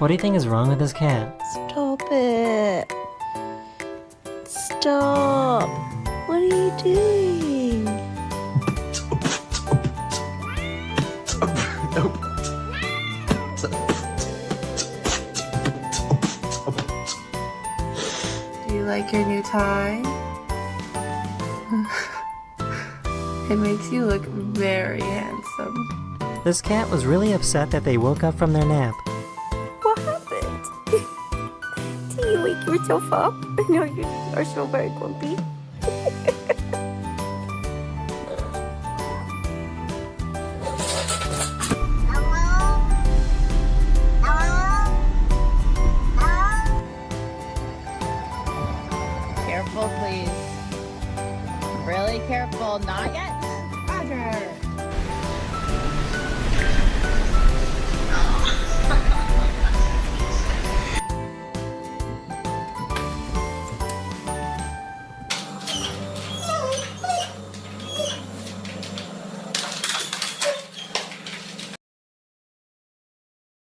What do you think is wrong with this cat? Stop it. Stop. What are you doing? Do you like your new tie? It makes you look very handsome. This cat was really upset that they woke up from their nap. What happened? Did you wake yourself up? I know you are so very grumpy. Careful, please. Really careful. Not yet. Roger.